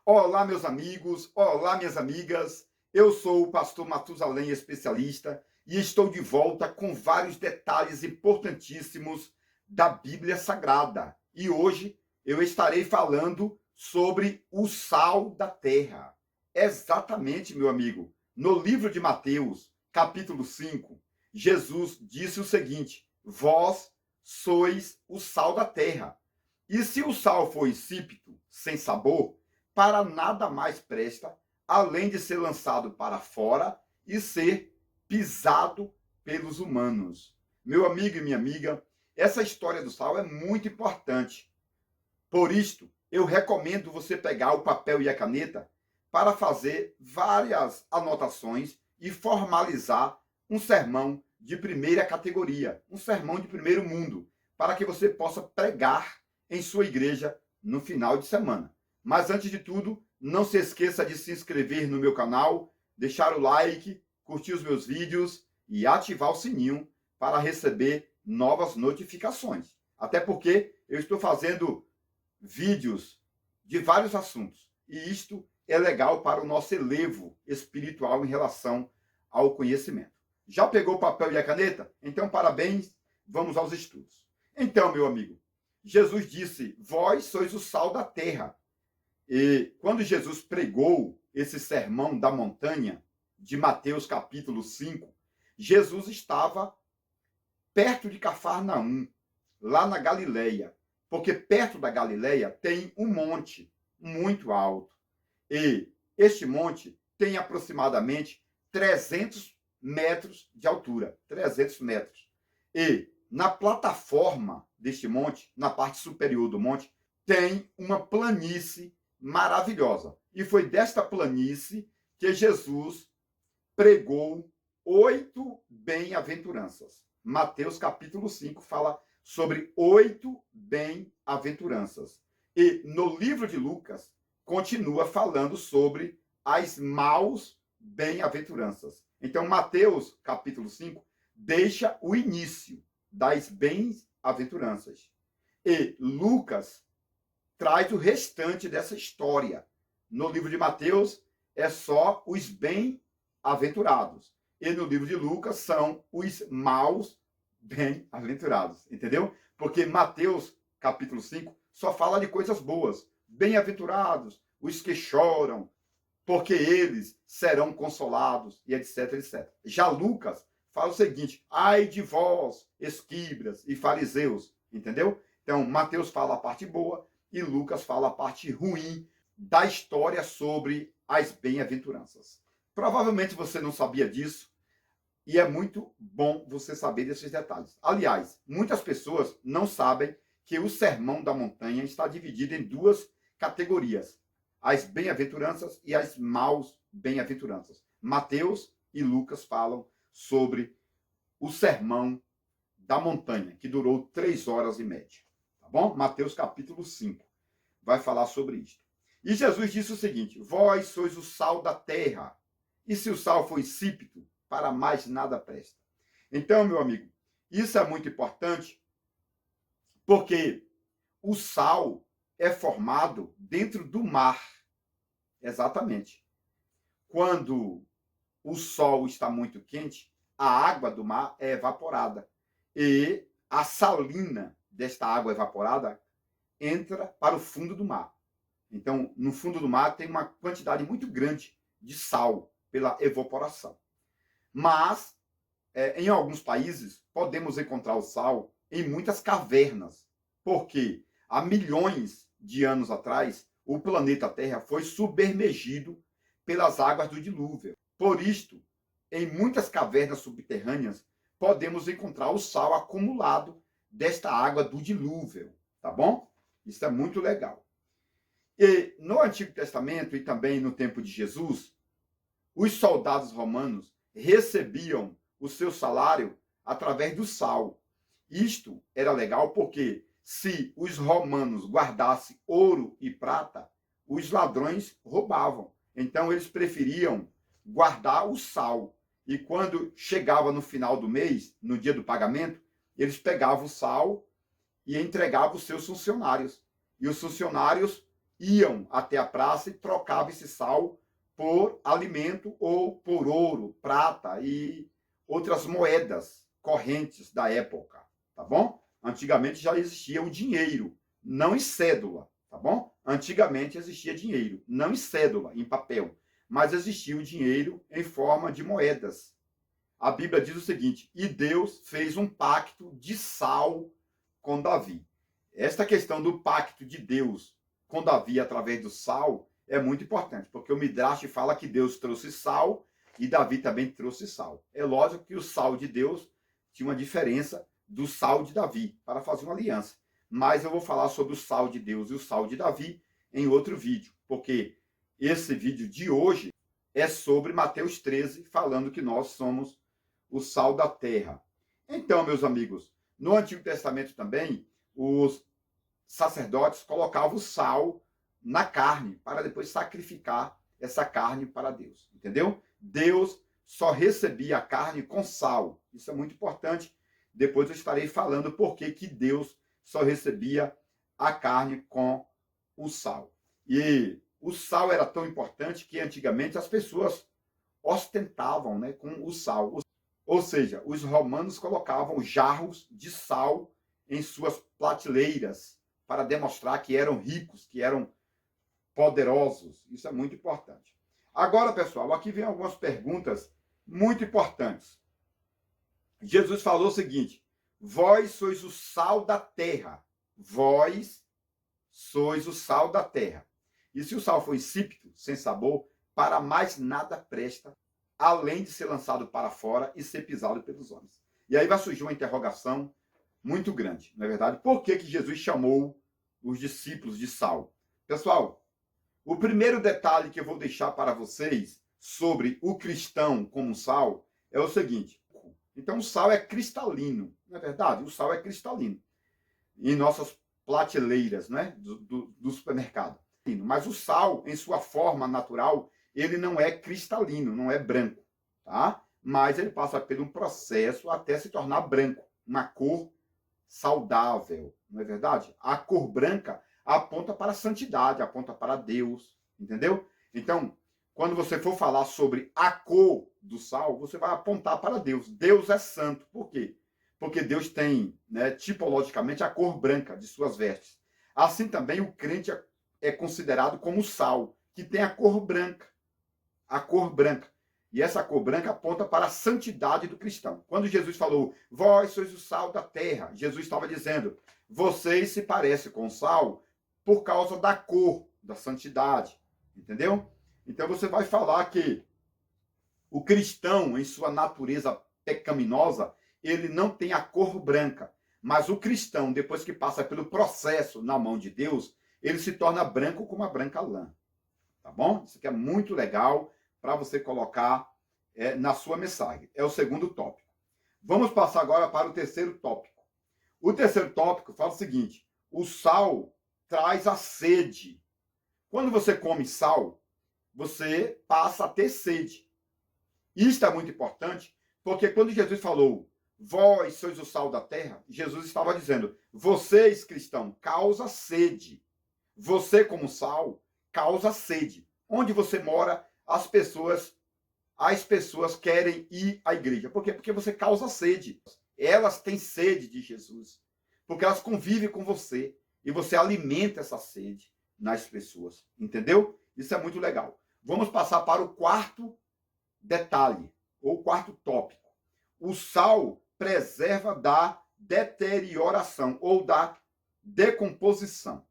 Olá, meus amigos, olá, minhas amigas. Eu sou o pastor Matusalém, especialista, e estou de volta com vários detalhes importantíssimos da Bíblia Sagrada. E hoje eu estarei falando sobre o sal da terra. Exatamente, meu amigo. No livro de Mateus, capítulo 5, Jesus disse o seguinte: Vós sois o sal da terra. E se o sal for insípido, sem sabor, para nada mais presta, além de ser lançado para fora e ser pisado pelos humanos. Meu amigo e minha amiga, essa história do sal é muito importante. Por isto, eu recomendo você pegar o papel e a caneta para fazer várias anotações e formalizar um sermão de primeira categoria, um sermão de primeiro mundo, para que você possa pregar em sua igreja no final de semana. Mas antes de tudo, não se esqueça de se inscrever no meu canal, deixar o like, curtir os meus vídeos e ativar o sininho para receber novas notificações. Até porque eu estou fazendo vídeos de vários assuntos. E isto é legal para o nosso elevo espiritual em relação ao conhecimento. Já pegou o papel e a caneta? Então, parabéns, vamos aos estudos. Então, meu amigo, Jesus disse: Vós sois o sal da terra. E quando Jesus pregou esse sermão da montanha, de Mateus capítulo 5, Jesus estava perto de Cafarnaum, lá na Galileia, porque perto da Galileia tem um monte muito alto. E este monte tem aproximadamente 300 metros de altura, 300 metros. E na plataforma deste monte, na parte superior do monte, tem uma planície maravilhosa. E foi desta planície que Jesus pregou 8 bem-aventuranças. Mateus capítulo 5 fala sobre 8 bem-aventuranças. E no livro de Lucas continua falando sobre as maus bem-aventuranças. Então, Mateus capítulo 5 deixa o início das bem-aventuranças. E Lucas traz o restante dessa história. No livro de Mateus é só os bem-aventurados. E no livro de Lucas são os maus bem-aventurados, entendeu? Porque Mateus, capítulo 5, só fala de coisas boas. Bem-aventurados, os que choram, porque eles serão consolados, e etc, etc. Já Lucas fala o seguinte: ai de vós, escribas e fariseus, entendeu? Então, Mateus fala a parte boa e Lucas fala a parte ruim da história sobre as bem-aventuranças. Provavelmente você não sabia disso, e é muito bom você saber desses detalhes. Aliás, muitas pessoas não sabem que o Sermão da Montanha está dividido em duas categorias: as bem-aventuranças e as maus bem-aventuranças. Mateus e Lucas falam sobre o Sermão da Montanha, que durou 3 horas e média. Tá bom? Mateus capítulo 5 vai falar sobre isto. E Jesus disse o seguinte: Vós sois o sal da terra, e se o sal for insípido, para mais nada presta. Então, meu amigo, isso é muito importante, porque o sal é formado dentro do mar. Exatamente. Quando o sol está muito quente, a água do mar é evaporada. E a salina desta água evaporada entra para o fundo do mar. Então, no fundo do mar tem uma quantidade muito grande de sal pela evaporação. Mas, em alguns países, podemos encontrar o sal em muitas cavernas, porque há milhões de anos atrás, o planeta Terra foi submergido pelas águas do dilúvio. Por isto, em muitas cavernas subterrâneas, podemos encontrar o sal acumulado desta água do dilúvio, tá bom? Isso é muito legal. E no Antigo Testamento e também no tempo de Jesus, os soldados romanos recebiam o seu salário através do sal. Isto era legal porque se os romanos guardassem ouro e prata, os ladrões roubavam. Então eles preferiam guardar o sal. E quando chegava no final do mês, no dia do pagamento, eles pegavam o sal e entregavam os seus funcionários. E os funcionários iam até a praça e trocavam esse sal por alimento ou por ouro, prata e outras moedas correntes da época, tá bom? Antigamente já existia o dinheiro, não em cédula, tá bom? Antigamente existia dinheiro, não em cédula, em papel, mas existia o dinheiro em forma de moedas. A Bíblia diz o seguinte: e Deus fez um pacto de sal com Davi. Esta questão do pacto de Deus com Davi através do sal é muito importante, porque o Midrash fala que Deus trouxe sal e Davi também trouxe sal. É lógico que o sal de Deus tinha uma diferença do sal de Davi para fazer uma aliança. Mas eu vou falar sobre o sal de Deus e o sal de Davi em outro vídeo, porque esse vídeo de hoje é sobre Mateus 13, falando que nós somos o sal da terra. Então, meus amigos, no Antigo Testamento também, os sacerdotes colocavam o sal na carne para depois sacrificar essa carne para Deus, entendeu? Deus só recebia a carne com sal. Isso é muito importante. Depois eu estarei falando por que Deus só recebia a carne com o sal. E o sal era tão importante que antigamente as pessoas ostentavam, né, com o sal. Ou seja, os romanos colocavam jarros de sal em suas prateleiras para demonstrar que eram ricos, que eram poderosos. Isso é muito importante. Agora, pessoal, aqui vem algumas perguntas muito importantes. Jesus falou o seguinte: vós sois o sal da terra. Vós sois o sal da terra. E se o sal for insípido, sem sabor, para mais nada presta, além de ser lançado para fora e ser pisado pelos homens. E aí vai surgir uma interrogação muito grande, não é verdade? Por que Jesus chamou os discípulos de sal? Pessoal, o primeiro detalhe que eu vou deixar para vocês sobre o cristão como sal é o seguinte. Então, o sal é cristalino, não é verdade? O sal é cristalino. Em nossas prateleiras, né, do supermercado. Mas o sal, em sua forma natural, ele não é cristalino, não é branco, tá? Mas ele passa por um processo até se tornar branco, uma cor saudável, não é verdade? A cor branca aponta para a santidade, aponta para Deus, entendeu? Então, quando você for falar sobre a cor do sal, você vai apontar para Deus. Deus é santo. Por quê? Porque Deus tem, né, tipologicamente, a cor branca de suas vestes. Assim também o crente é considerado como sal, que tem a cor branca. A cor branca. E essa cor branca aponta para a santidade do cristão. Quando Jesus falou, vós sois o sal da terra, Jesus estava dizendo, vocês se parecem com o sal por causa da cor, da santidade. Entendeu? Então você vai falar que o cristão, em sua natureza pecaminosa, ele não tem a cor branca. Mas o cristão, depois que passa pelo processo na mão de Deus, ele se torna branco como a branca lã. Tá bom? Isso aqui é muito legal para você colocar na sua mensagem. É o segundo tópico. Vamos passar agora para o terceiro tópico. O terceiro tópico fala o seguinte: o sal traz a sede. Quando você come sal, você passa a ter sede. Isso é muito importante, porque quando Jesus falou, vós sois o sal da terra, Jesus estava dizendo, vocês, cristãos, causa sede. Você, como sal, causa sede. Onde você mora, as pessoas querem ir à igreja. Por quê? Porque você causa sede. Elas têm sede de Jesus. Porque elas convivem com você. E você alimenta essa sede nas pessoas. Entendeu? Isso é muito legal. Vamos passar para o quarto detalhe, ou quarto tópico. O sal preserva da deterioração, ou da decomposição.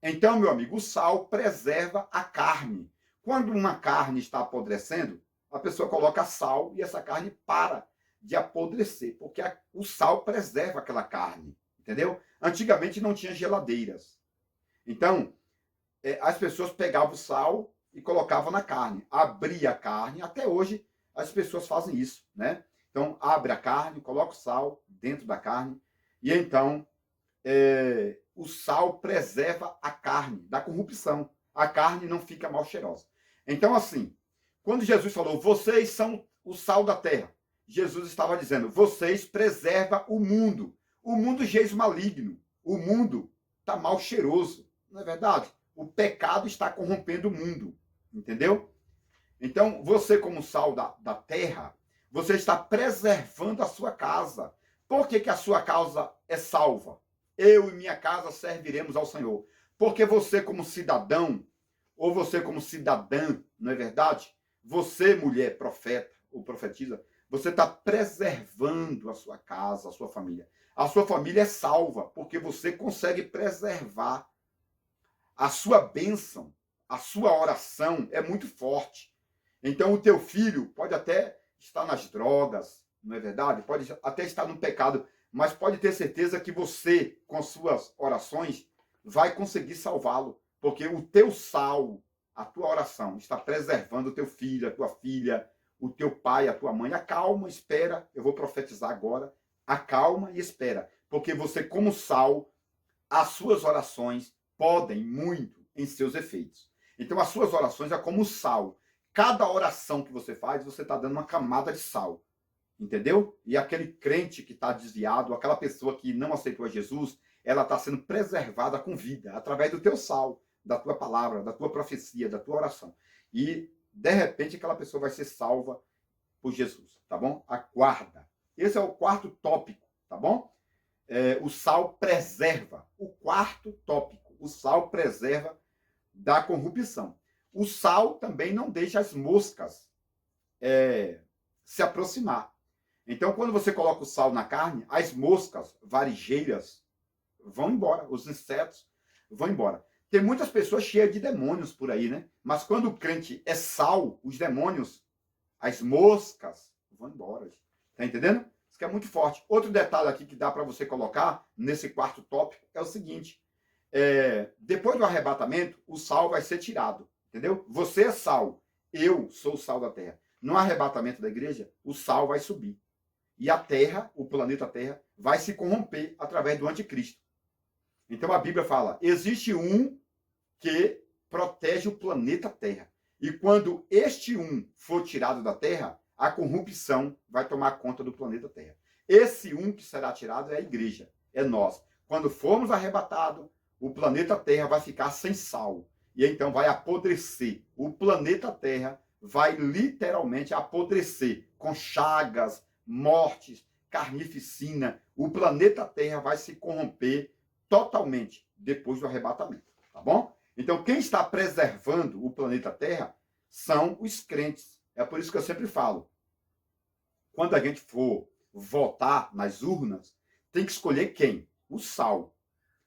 Então, meu amigo, o sal preserva a carne. Quando uma carne está apodrecendo, a pessoa coloca sal e essa carne para de apodrecer, porque o sal preserva aquela carne, entendeu? Antigamente não tinha geladeiras. Então, as pessoas pegavam o sal e colocavam na carne, abria a carne, até hoje as pessoas fazem isso, né? Então, abre a carne, coloca o sal dentro da carne, e então o sal preserva a carne da corrupção. A carne não fica mal cheirosa. Então, assim, quando Jesus falou, vocês são o sal da terra, Jesus estava dizendo, vocês preservam o mundo. O mundo jaz maligno. O mundo está mal cheiroso, não é verdade? O pecado está corrompendo o mundo, entendeu? Então, você como sal da terra, você está preservando a sua casa. Por que a sua casa é salva? Eu e minha casa serviremos ao Senhor. Porque você como cidadão, ou você como cidadã, não é verdade? Você, mulher profeta ou profetiza, você está preservando a sua casa, a sua família. A sua família é salva, porque você consegue preservar a sua bênção, a sua oração é muito forte. Então, o teu filho pode até estar nas drogas, não é verdade? Pode até estar no pecado, mas pode ter certeza que você, com suas orações, vai conseguir salvá-lo, porque o teu sal, a tua oração, está preservando o teu filho, a tua filha, o teu pai, a tua mãe. Acalma, espera, eu vou profetizar agora. Acalma e espera, porque você, como sal, as suas orações podem muito em seus efeitos. Então, as suas orações é como sal. Cada oração que você faz, você está dando uma camada de sal. Entendeu? E aquele crente que está desviado, aquela pessoa que não aceitou a Jesus, ela está sendo preservada com vida, através do teu sal, da tua palavra, da tua profecia, da tua oração. E, de repente, aquela pessoa vai ser salva por Jesus, tá bom? Aguarda. Esse é o quarto tópico, tá bom? O sal preserva. O quarto tópico, o sal preserva da corrupção. O sal também não deixa as moscas se aproximar. Então, quando você coloca o sal na carne, as moscas varigeiras vão embora, os insetos vão embora. Tem muitas pessoas cheias de demônios por aí, né? Mas quando o crente é sal, os demônios, as moscas vão embora. Tá entendendo? Isso que é muito forte. Outro detalhe aqui que dá para você colocar nesse quarto tópico é o seguinte: depois do arrebatamento, o sal vai ser tirado. Entendeu? Você é sal, eu sou o sal da terra. No arrebatamento da igreja, o sal vai subir. E a terra, o planeta Terra, vai se corromper através do anticristo. Então a Bíblia fala: existe um que protege o planeta Terra. E quando este um for tirado da Terra, a corrupção vai tomar conta do planeta Terra. Esse um que será tirado é a igreja, é nós. Quando formos arrebatados, o planeta Terra vai ficar sem sal. E então vai apodrecer. O planeta Terra vai literalmente apodrecer, com chagas, mortes, carnificina. O planeta Terra vai se corromper totalmente depois do arrebatamento, tá bom? Então, quem está preservando o planeta Terra são os crentes. É por isso que eu sempre falo, quando a gente for votar nas urnas, tem que escolher quem? O sal.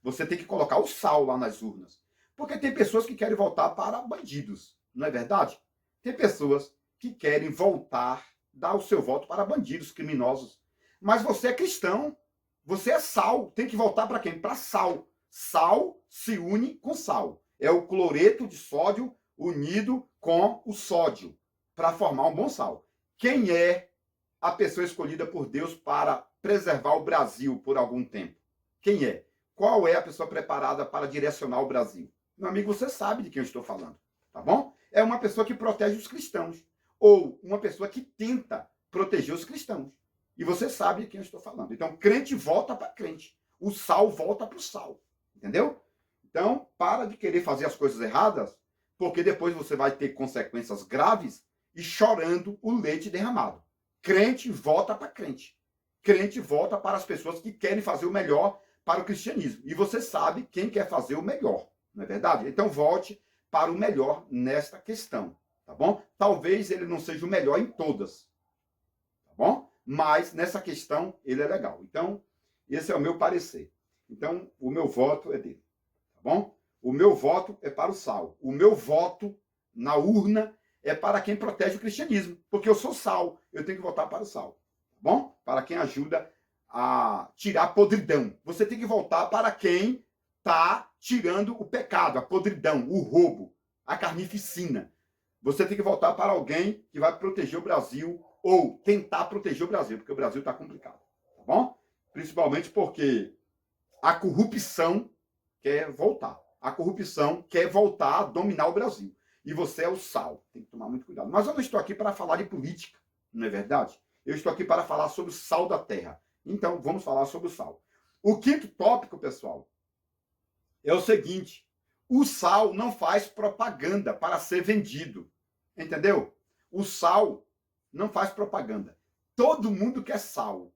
Você tem que colocar o sal lá nas urnas. Porque tem pessoas que querem votar para bandidos, não é verdade? Tem pessoas que querem voltar, dar o seu voto para bandidos, criminosos. Mas você é cristão, você é sal, tem que voltar para quem? Para sal. Sal se une com sal. É o cloreto de sódio unido com o sódio para formar um bom sal. Quem é a pessoa escolhida por Deus para preservar o Brasil por algum tempo? Quem é? Qual é a pessoa preparada para direcionar o Brasil? Meu amigo, você sabe de quem eu estou falando, tá bom? É uma pessoa que protege os cristãos, ou uma pessoa que tenta proteger os cristãos. E você sabe de quem eu estou falando. Então, crente volta para crente. O sal volta para o sal. Entendeu? Então, para de querer fazer as coisas erradas, porque depois você vai ter consequências graves e chorando o leite derramado. Crente volta para crente. Crente volta para as pessoas que querem fazer o melhor para o cristianismo. E você sabe quem quer fazer o melhor, não é verdade? Então, volte para o melhor nesta questão, tá bom? Talvez ele não seja o melhor em todas, tá bom? Mas nessa questão ele é legal. Então, esse é o meu parecer. Então, o meu voto é dele, tá bom? O meu voto é para o sal. O meu voto na urna é para quem protege o cristianismo, porque eu sou sal, eu tenho que votar para o sal, tá bom? Para quem ajuda a tirar a podridão. Você tem que votar para quem está tirando o pecado, a podridão, o roubo, a carnificina. Você tem que votar para alguém que vai proteger o Brasil ou tentar proteger o Brasil, porque o Brasil está complicado, tá bom? Principalmente porque a corrupção quer voltar. A corrupção quer voltar a dominar o Brasil. E você é o sal. Tem que tomar muito cuidado. Mas eu não estou aqui para falar de política, não é verdade? Eu estou aqui para falar sobre o sal da terra. Então, vamos falar sobre o sal. O quinto tópico, pessoal, é o seguinte: O sal não faz propaganda para ser vendido. Entendeu? O sal não faz propaganda. Todo mundo quer sal.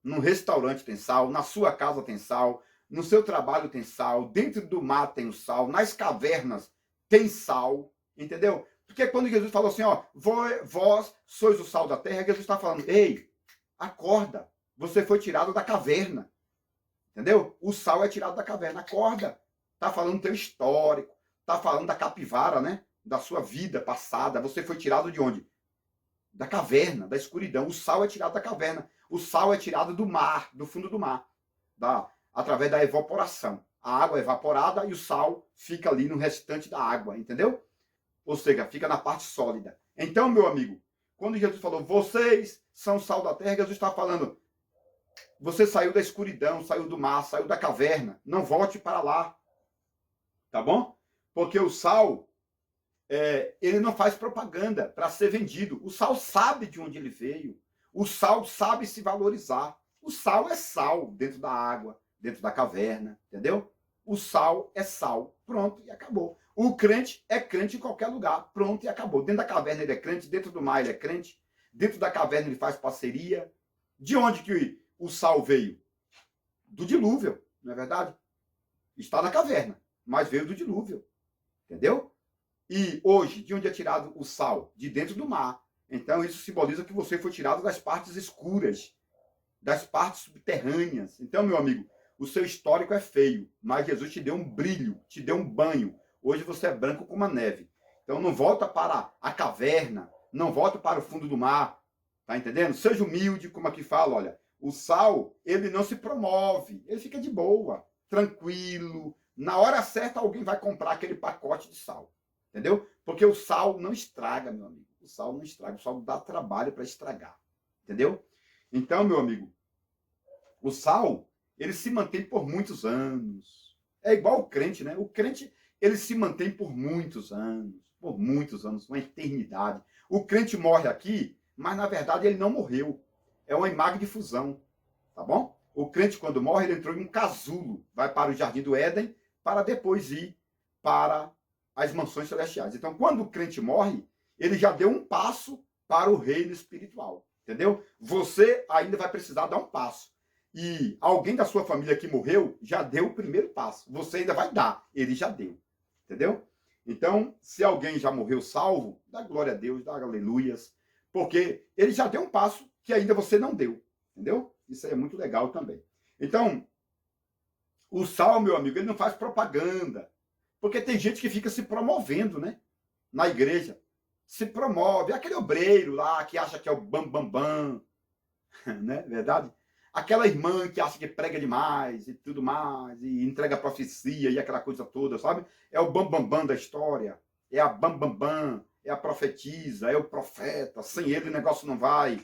No restaurante tem sal, na sua casa tem sal, no seu trabalho tem sal, dentro do mar tem o sal, nas cavernas tem sal, entendeu? Porque quando Jesus falou assim, ó, vós sois o sal da terra, Jesus está falando, ei, acorda, você foi tirado da caverna, entendeu? O sal é tirado da caverna, acorda. Está falando do teu histórico, está falando da capivara, né? Da sua vida passada, você foi tirado de onde? Da caverna, da escuridão. O sal é tirado da caverna. O sal é tirado do mar, do fundo do mar, através da evaporação. A água é evaporada e o sal fica ali no restante da água, entendeu? Ou seja, fica na parte sólida. Então, meu amigo, quando Jesus falou, vocês são o sal da terra, Jesus está falando, você saiu da escuridão, saiu do mar, saiu da caverna, não volte para lá, tá bom? Porque o sal, ele não faz propaganda para ser vendido. O sal sabe de onde ele veio. O sal sabe se valorizar. O sal é sal dentro da água, dentro da caverna, entendeu? O sal é sal. Pronto, e acabou. O crente é crente em qualquer lugar. Pronto, e acabou. Dentro da caverna ele é crente, dentro do mar ele é crente, dentro da caverna ele faz parceria. De onde que o sal veio? Do dilúvio, não é verdade? Está na caverna, mas veio do dilúvio, entendeu? E hoje, de onde é tirado o sal? De dentro do mar. Então, isso simboliza que você foi tirado das partes escuras, das partes subterrâneas. Então, meu amigo, o seu histórico é feio, mas Jesus te deu um brilho, te deu um banho. Hoje você é branco como a neve. Então, não volta para a caverna, não volta para o fundo do mar. Tá entendendo? Seja humilde, como aqui fala, olha. O sal, ele não se promove, ele fica de boa, tranquilo. Na hora certa, alguém vai comprar aquele pacote de sal. Entendeu? Porque o sal não estraga, meu amigo. O sal não estraga. O sal dá trabalho para estragar. Entendeu? Então, meu amigo, o sal, ele se mantém por muitos anos. É igual o crente, né? O crente, ele se mantém por muitos anos, uma eternidade. O crente morre aqui, mas na verdade ele não morreu. É uma imagem de fusão, tá bom? O crente, quando morre, ele entrou em um casulo, vai para o jardim do Éden, para depois ir para as mansões celestiais. Então, quando o crente morre, ele já deu um passo para o reino espiritual, entendeu? Você ainda vai precisar dar um passo. E alguém da sua família que morreu já deu o primeiro passo. Você ainda vai dar, ele já deu, entendeu? Então, se alguém já morreu salvo, dá glória a Deus, dá aleluias, porque ele já deu um passo que ainda você não deu, entendeu? Isso é muito legal também. Então, o sal, meu amigo, ele não faz propaganda, porque tem gente que fica se promovendo, né? Na igreja. Se promove. Aquele obreiro lá que acha que é o bam, né? Verdade? Aquela irmã que acha que prega demais e tudo mais, e entrega profecia e aquela coisa toda, sabe? É o bam da história. É a bam, é a profetisa, é o profeta. Sem ele o negócio não vai.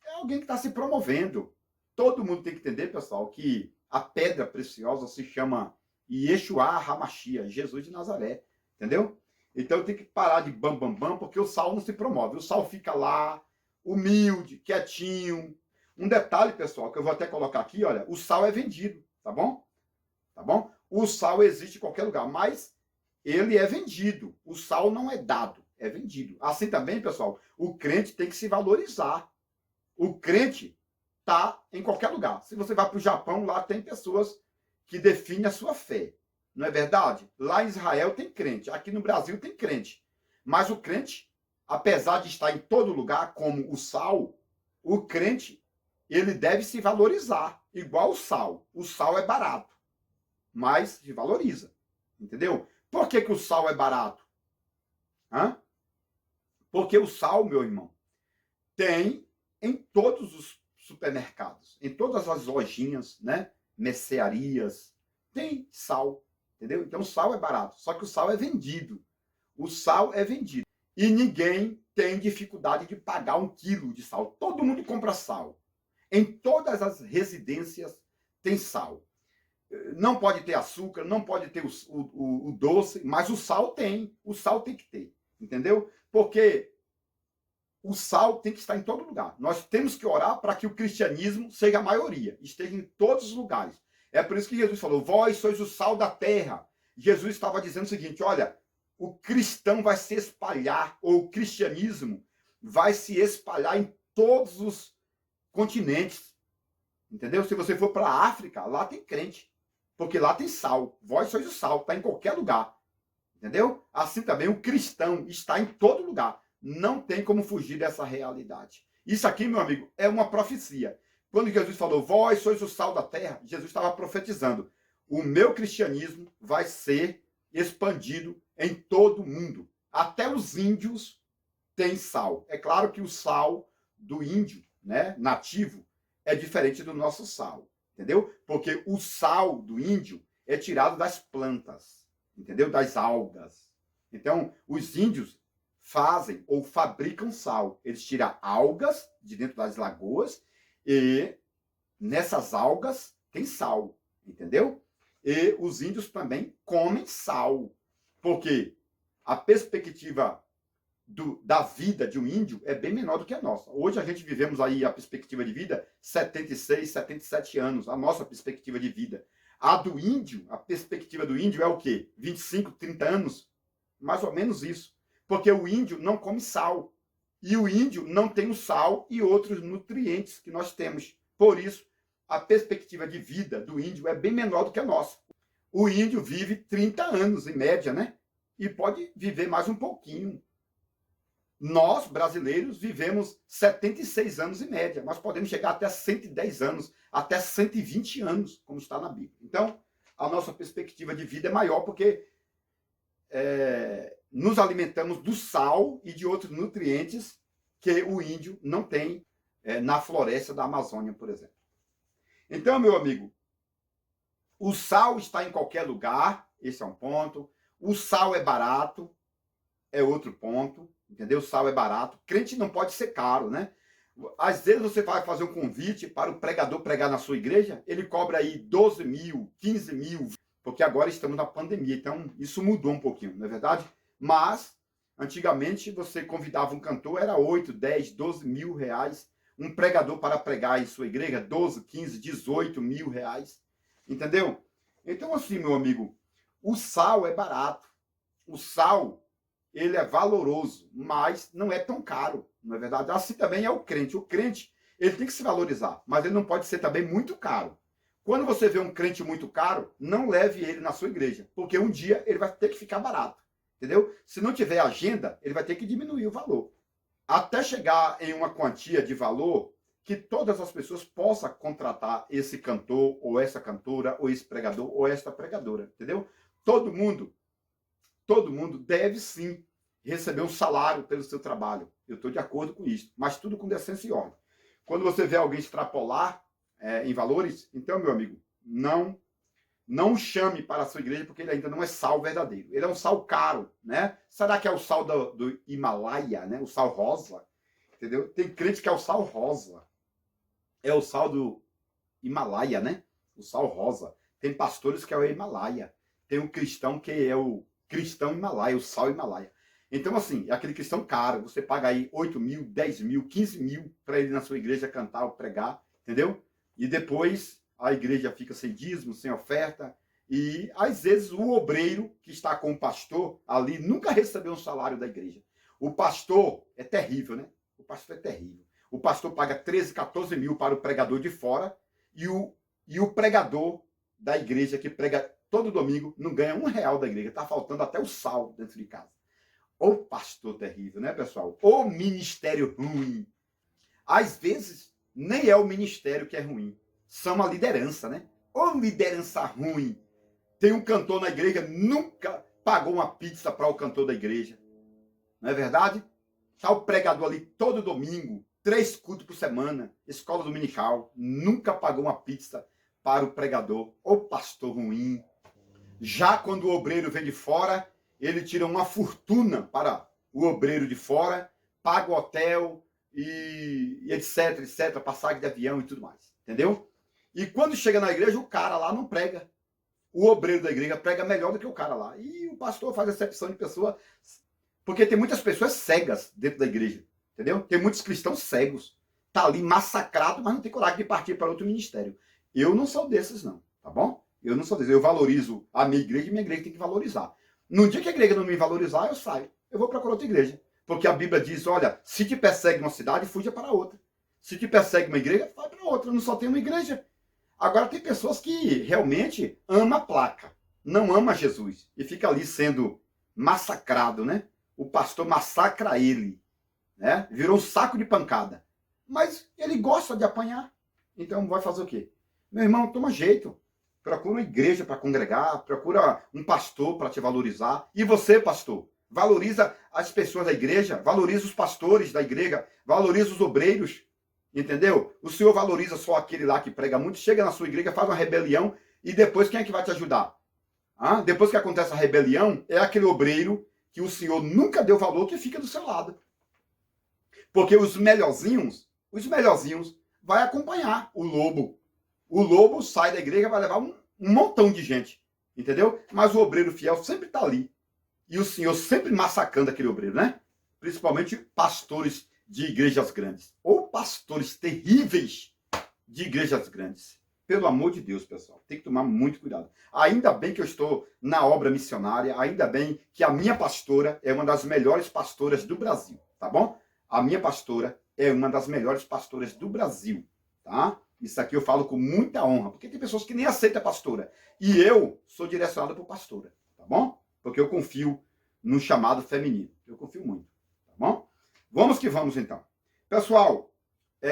É alguém que está se promovendo. Todo mundo tem que entender, pessoal, que a pedra preciosa se chama Yeshua HaMashiach, Jesus de Nazaré, entendeu? Então tem que parar de bam, porque o sal não se promove. O sal fica lá, humilde, quietinho. Um detalhe, pessoal, que eu vou até colocar aqui, olha, o sal é vendido, tá bom? Tá bom? O sal existe em qualquer lugar, mas ele é vendido. O sal não é dado, é vendido. Assim também, pessoal, o crente tem que se valorizar. O crente está em qualquer lugar. Se você vai para o Japão, lá tem pessoas que definem a sua fé. Não é verdade? Lá em Israel tem crente, aqui no Brasil tem crente. Mas o crente, apesar de estar em todo lugar, como o sal, o crente, ele deve se valorizar, igual o sal. O sal é barato, mas se valoriza. Entendeu? Por que o sal é barato? Hã? Porque o sal, meu irmão, tem em todos os supermercados, em todas as lojinhas, né? Mercearias, tem sal, entendeu? Então o sal é barato, só que o sal é vendido. O sal é vendido. E ninguém tem dificuldade de pagar 1 quilo de sal. Todo mundo compra sal. Em todas as residências tem sal. Não pode ter açúcar, não pode ter o doce, mas o sal tem. O sal tem que ter, entendeu? Porque o sal tem que estar em todo lugar. Nós temos que orar para que o cristianismo seja a maioria, esteja em todos os lugares. É por isso que Jesus falou, vós sois o sal da terra. Jesus estava dizendo o seguinte: olha, o cristão vai se espalhar, ou o cristianismo vai se espalhar em todos os continentes. Entendeu? Se você for para a África, lá tem crente. Porque lá tem sal. Vós sois o sal, está em qualquer lugar. Entendeu? Assim também o cristão está em todo lugar. Não tem como fugir dessa realidade. Isso aqui, meu amigo, é uma profecia. Quando Jesus falou, vós sois o sal da terra, Jesus estava profetizando. O meu cristianismo vai ser expandido em todo o mundo. Até os índios têm sal. É claro que o sal do índio, né, nativo, é diferente do nosso sal. Entendeu? Porque o sal do índio é tirado das plantas, entendeu? Das algas. Então, os índios fazem ou fabricam sal. Eles tiram algas de dentro das lagoas e nessas algas tem sal, entendeu? E os índios também comem sal, porque a perspectiva da vida de um índio é bem menor do que a nossa. Hoje a gente vivemos aí a perspectiva de vida 76, 77 anos, a nossa perspectiva de vida. A do índio, a perspectiva do índio é o quê? 25, 30 anos? Mais ou menos isso. Porque o índio não come sal. E o índio não tem o sal e outros nutrientes que nós temos. Por isso, a perspectiva de vida do índio é bem menor do que a nossa. O índio vive 30 anos, em média, né? E pode viver mais um pouquinho. Nós, brasileiros, vivemos 76 anos em média, mas podemos chegar até 110 anos, até 120 anos, como está na Bíblia. Então, a nossa perspectiva de vida é maior porque nos alimentamos do sal e de outros nutrientes que o índio não tem na floresta da Amazônia, por exemplo. Então, meu amigo, o sal está em qualquer lugar, esse é um ponto. O sal é barato, é outro ponto. Entendeu? O sal é barato. Crente não pode ser caro, né? Às vezes você vai fazer um convite para o pregador pregar na sua igreja, ele cobra aí 12 mil, 15 mil, porque agora estamos na pandemia, então isso mudou um pouquinho, não é verdade? Mas, antigamente, você convidava um cantor, era 8, 10, 12 mil reais. Um pregador para pregar em sua igreja, 12, 15, 18 mil reais. Entendeu? Então, assim, meu amigo, o sal é barato. O sal, ele é valoroso, mas não é tão caro, não é verdade? Assim também é o crente. O crente, ele tem que se valorizar, mas ele não pode ser também muito caro. Quando você vê um crente muito caro, não leve ele na sua igreja, porque um dia ele vai ter que ficar barato, entendeu? Se não tiver agenda, ele vai ter que diminuir o valor, até chegar em uma quantia de valor que todas as pessoas possam contratar esse cantor, ou essa cantora, ou esse pregador, ou esta pregadora, entendeu? Todo mundo deve sim receber um salário pelo seu trabalho. Eu estou de acordo com isso, mas tudo com decência e ordem. Quando você vê alguém extrapolar em valores, então, meu amigo, não chame para a sua igreja, porque ele ainda não é sal verdadeiro. Ele é um sal caro, né? Será que é o sal do Himalaia, né? O sal rosa, entendeu? Tem crente que é o sal rosa. É o sal do Himalaia, né? O sal rosa. Tem pastores que é o Himalaia. Tem um cristão que é o cristão Himalaia, o sal Himalaia. Então, assim, é aquele cristão caro. Você paga aí 8 mil, 10 mil, 15 mil para ele na sua igreja cantar ou pregar, entendeu? E depois a igreja fica sem dízimo, sem oferta. E, às vezes, o obreiro que está com o pastor ali nunca recebeu um salário da igreja. O pastor é terrível, né? O pastor é terrível. O pastor paga 13, 14 mil para o pregador de fora e o pregador da igreja que prega todo domingo não ganha R$1 da igreja. Está faltando até o sal dentro de casa. Ô pastor terrível, né, pessoal? Ô ministério ruim. Às vezes, nem é o ministério que é ruim. São a liderança, né? Ô liderança ruim. Tem um cantor na igreja, nunca pagou uma pizza para o cantor da igreja. Não é verdade? Está o pregador ali todo domingo, 3 cultos por semana, escola dominical, nunca pagou uma pizza para o pregador. Ô pastor ruim. Já quando o obreiro vem de fora, ele tira uma fortuna para o obreiro de fora, paga o hotel e etc, etc, passagem de avião e tudo mais, entendeu? E quando chega na igreja, o cara lá não prega. O obreiro da igreja prega melhor do que o cara lá. E o pastor faz acepção de pessoa, porque tem muitas pessoas cegas dentro da igreja, entendeu? Tem muitos cristãos cegos. Tá ali massacrado, mas não tem coragem de partir para outro ministério. Eu não sou desses, não, tá bom? Eu não sou desse. Eu valorizo a minha igreja tem que valorizar. No dia que a igreja não me valorizar, eu saio. Eu vou procurar outra igreja. Porque a Bíblia diz, olha, se te persegue uma cidade, fuja para outra. Se te persegue uma igreja, vai para outra. Não só tem uma igreja. Agora, tem pessoas que realmente amam a placa. Não ama Jesus. E fica ali sendo massacrado, né? O pastor massacra ele. Né? Virou um saco de pancada. Mas ele gosta de apanhar. Então vai fazer o quê? Meu irmão, toma jeito. Procura uma igreja para congregar, procura um pastor para te valorizar. E você, pastor, valoriza as pessoas da igreja, valoriza os pastores da igreja, valoriza os obreiros, entendeu? O senhor valoriza só aquele lá que prega muito, chega na sua igreja, faz uma rebelião e depois quem é que vai te ajudar? Depois que acontece a rebelião, é aquele obreiro que o senhor nunca deu valor que fica do seu lado. Porque os melhorzinhos vai acompanhar o lobo. O lobo sai da igreja, vai levar um montão de gente, entendeu? Mas o obreiro fiel sempre está ali. E o Senhor sempre massacrando aquele obreiro, né? Principalmente pastores de igrejas grandes. Ou pastores terríveis de igrejas grandes. Pelo amor de Deus, pessoal, tem que tomar muito cuidado. Ainda bem que eu estou na obra missionária, ainda bem que a minha pastora é uma das melhores pastoras do Brasil, tá bom? A minha pastora é uma das melhores pastoras do Brasil, tá? Isso aqui eu falo com muita honra, porque tem pessoas que nem aceitam a pastora. E eu sou direcionado por pastora, tá bom? Porque eu confio no chamado feminino. Eu confio muito, tá bom? Vamos que vamos, então. Pessoal,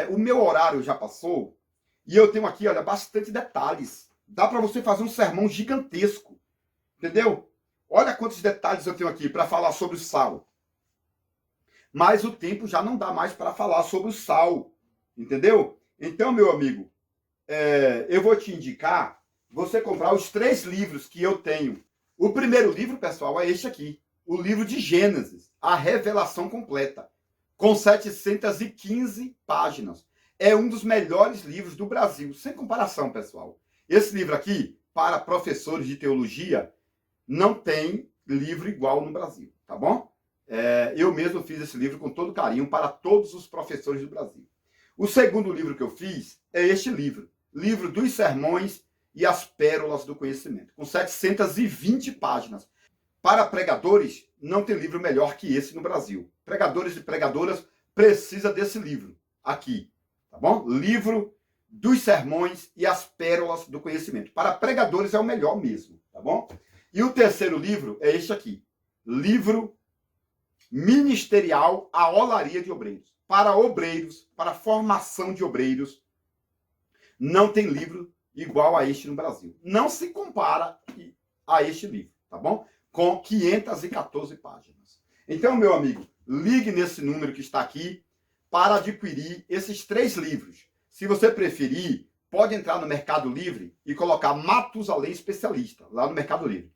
o meu horário já passou e eu tenho aqui, olha, bastante detalhes. Dá para você fazer um sermão gigantesco, entendeu? Olha quantos detalhes eu tenho aqui para falar sobre o sal. Mas o tempo já não dá mais para falar sobre o sal, entendeu? Então, meu amigo, eu vou te indicar você comprar os 3 livros que eu tenho. O primeiro livro, pessoal, é este aqui. O livro de Gênesis, a revelação completa, com 715 páginas. É um dos melhores livros do Brasil, sem comparação, pessoal. Esse livro aqui, para professores de teologia, não tem livro igual no Brasil, tá bom? Eu mesmo fiz esse livro com todo carinho para todos os professores do Brasil. O segundo livro que eu fiz é este livro, Livro dos Sermões e as Pérolas do Conhecimento, com 720 páginas. Para pregadores, não tem livro melhor que esse no Brasil. Pregadores e pregadoras precisam desse livro aqui, tá bom? Livro dos Sermões e as Pérolas do Conhecimento. Para pregadores é o melhor mesmo, tá bom? E o terceiro livro é este aqui, Livro Ministerial A Olaria de Obreiros. Para obreiros, para formação de obreiros, não tem livro igual a este no Brasil. Não se compara a este livro, tá bom? Com 514 páginas. Então, meu amigo, ligue nesse número que está aqui para adquirir esses 3 livros. Se você preferir, pode entrar no Mercado Livre e colocar Matusalém Especialista, lá no Mercado Livre.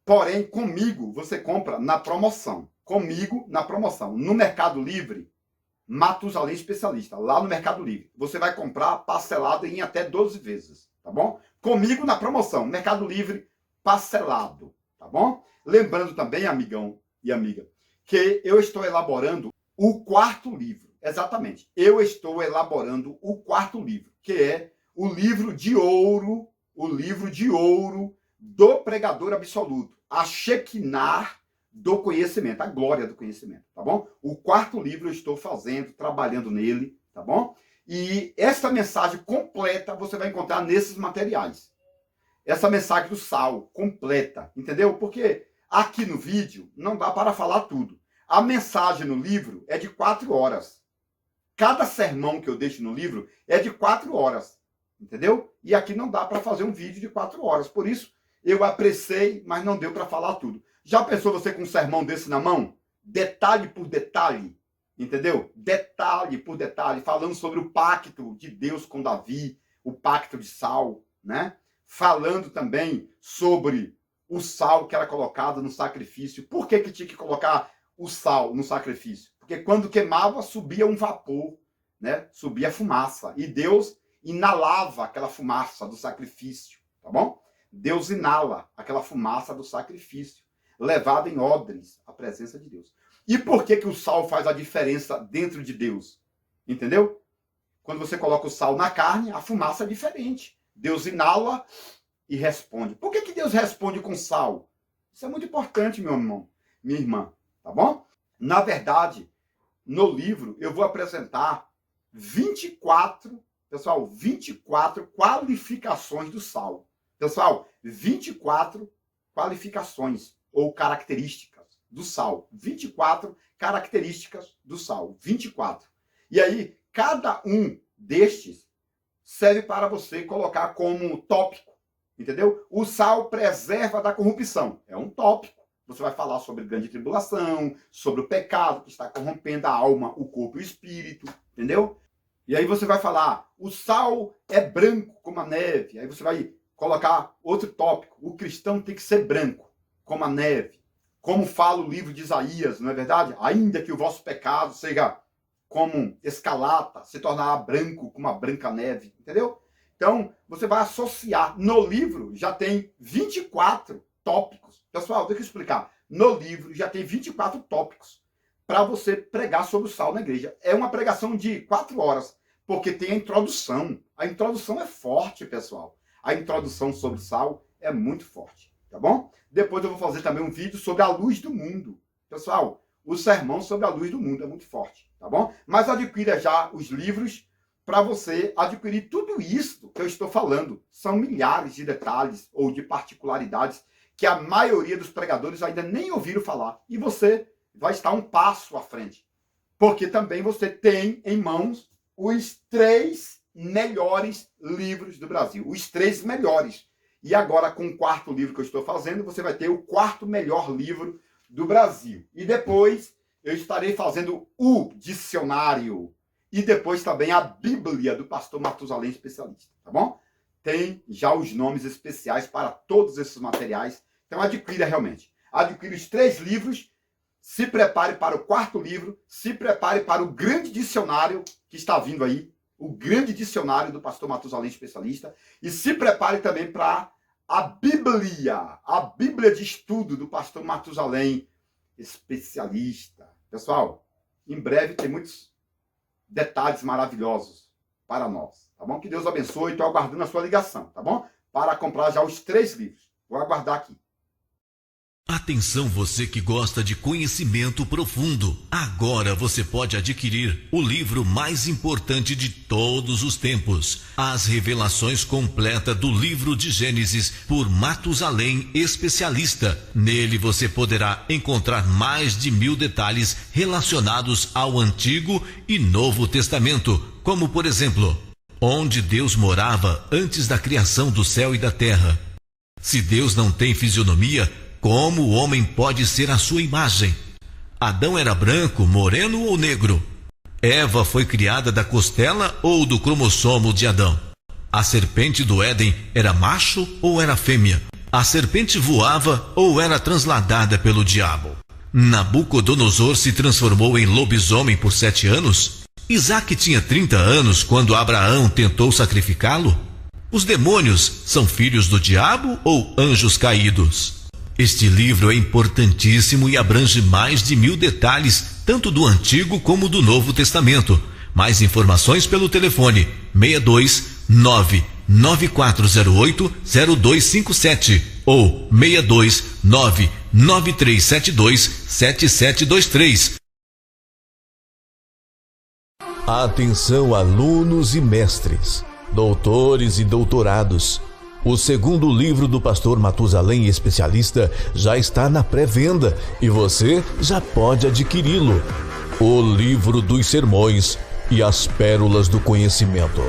Porém, comigo, você compra na promoção. Comigo, na promoção. No Mercado Livre, Matusalém Especialista, lá no Mercado Livre. Você vai comprar parcelado em até 12 vezes, tá bom? Comigo na promoção, Mercado Livre parcelado, tá bom? Lembrando também, amigão e amiga, que eu estou elaborando o 4º livro. Exatamente. Eu estou elaborando o 4º livro, que é o livro de ouro do pregador absoluto, a Shekinah do conhecimento, a glória do conhecimento, tá bom? O 4º livro eu estou fazendo, trabalhando nele, tá bom? E essa mensagem completa você vai encontrar nesses materiais. Essa mensagem do sal, completa, entendeu? Porque aqui no vídeo não dá para falar tudo. A mensagem no livro é de 4 horas. Cada sermão que eu deixo no livro é de 4 horas, entendeu? E aqui não dá para fazer um vídeo de 4 horas. Por isso, eu apressei, mas não deu para falar tudo. Já pensou você com um sermão desse na mão? Detalhe por detalhe, entendeu? Detalhe por detalhe, falando sobre o pacto de Deus com Davi, o pacto de sal, né? Falando também sobre o sal que era colocado no sacrifício. Por que tinha que colocar o sal no sacrifício? Porque quando queimava, subia um vapor, né? Subia fumaça. E Deus inalava aquela fumaça do sacrifício, tá bom? Deus inala aquela fumaça do sacrifício, levada em odres à presença de Deus. E por que o sal faz a diferença dentro de Deus? Entendeu? Quando você coloca o sal na carne, a fumaça é diferente. Deus inala e responde. Por que Deus responde com sal? Isso é muito importante, meu irmão, minha irmã, tá bom? Na verdade, no livro eu vou apresentar 24 qualificações do sal. Pessoal, 24 qualificações ou características do sal. 24 características do sal. 24. E aí, cada um destes serve para você colocar como tópico, entendeu? O sal preserva da corrupção. É um tópico. Você vai falar sobre grande tribulação, sobre o pecado que está corrompendo a alma, o corpo e o espírito, entendeu? E aí você vai falar, o sal é branco como a neve. Aí você vai colocar outro tópico. O cristão tem que ser branco, como a neve. Como fala o livro de Isaías, não é verdade? Ainda que o vosso pecado seja como escarlata, se tornará branco como a branca neve, entendeu? Então, você vai associar. No livro já tem 24 tópicos. Pessoal, deixa eu explicar. No livro já tem 24 tópicos para você pregar sobre o sal na igreja. É uma pregação de 4 horas, porque tem a introdução. A introdução é forte, pessoal. A introdução sobre sal é muito forte, tá bom? Depois eu vou fazer também um vídeo sobre a luz do mundo. Pessoal, o sermão sobre a luz do mundo é muito forte, tá bom? Mas adquira já os livros para você adquirir tudo isso que eu estou falando. São milhares de detalhes ou de particularidades que a maioria dos pregadores ainda nem ouviram falar. E você vai estar um passo à frente. Porque também você tem em mãos os 3 melhores livros do Brasil. Os 3 melhores. E agora, com o 4º livro que eu estou fazendo, você vai ter o 4º melhor livro do Brasil. E depois eu estarei fazendo o dicionário. E depois também a Bíblia do pastor Matusalém Especialista. Tá bom? Tem já os nomes especiais para todos esses materiais. Então adquira realmente. Adquira os 3 livros. Se prepare para o 4º livro. Se prepare para o grande dicionário que está vindo aí. O grande dicionário do pastor Matusalém Especialista. E se prepare também para a Bíblia de estudo do pastor Matusalém Especialista. Pessoal, em breve tem muitos detalhes maravilhosos para nós, tá bom? Que Deus abençoe. Estou aguardando a sua ligação, tá bom? Para comprar já os 3 livros. Vou aguardar aqui. Atenção, você que gosta de conhecimento profundo. Agora você pode adquirir o livro mais importante de todos os tempos, As Revelações Completas do Livro de Gênesis, por Matusalém Especialista. Nele você poderá encontrar mais de 1000 detalhes relacionados ao Antigo e Novo Testamento, como por exemplo, onde Deus morava antes da criação do céu e da terra. Se Deus não tem fisionomia, como o homem pode ser a sua imagem? Adão era branco, moreno ou negro? Eva foi criada da costela ou do cromossomo de Adão? A serpente do Éden era macho ou era fêmea? A serpente voava ou era transladada pelo diabo? Nabucodonosor se transformou em lobisomem por 7 anos? Isaac tinha 30 anos quando Abraão tentou sacrificá-lo? Os demônios são filhos do diabo ou anjos caídos? Este livro é importantíssimo e abrange mais de 1000 detalhes, tanto do Antigo como do Novo Testamento. Mais informações pelo telefone 62 99408 0257 ou 62 99372 7723. Atenção, alunos e mestres, doutores e doutorados. O 2º livro do pastor Matusalém Especialista já está na pré-venda e você já pode adquiri-lo. O Livro dos Sermões e as Pérolas do Conhecimento.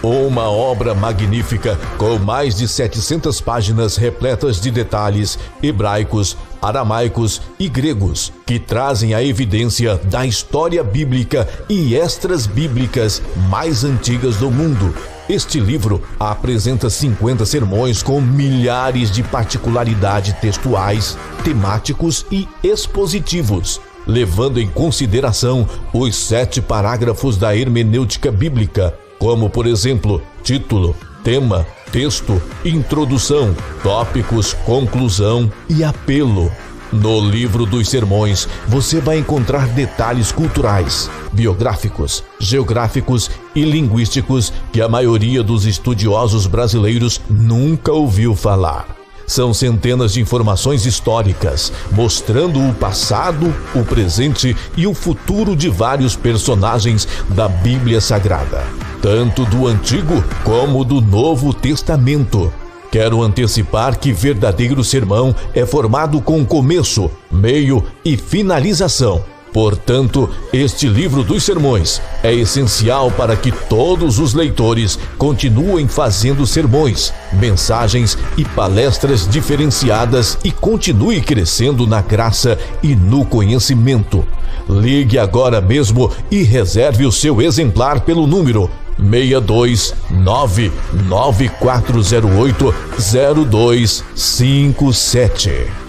Uma obra magnífica com mais de 700 páginas repletas de detalhes hebraicos, aramaicos e gregos que trazem a evidência da história bíblica e extras bíblicas mais antigas do mundo. Este livro apresenta 50 sermões com milhares de particularidades textuais, temáticos e expositivos, levando em consideração os 7 parágrafos da hermenêutica bíblica, como, por exemplo, título, tema, texto, introdução, tópicos, conclusão e apelo. No livro dos sermões, você vai encontrar detalhes culturais, biográficos, geográficos e linguísticos que a maioria dos estudiosos brasileiros nunca ouviu falar. São centenas de informações históricas, mostrando o passado, o presente e o futuro de vários personagens da Bíblia Sagrada, tanto do Antigo como do Novo Testamento. Quero antecipar que verdadeiro sermão é formado com começo, meio e finalização. Portanto, este livro dos sermões é essencial para que todos os leitores continuem fazendo sermões, mensagens e palestras diferenciadas e continue crescendo na graça e no conhecimento. Ligue agora mesmo e reserve o seu exemplar pelo número 629-9408-0257.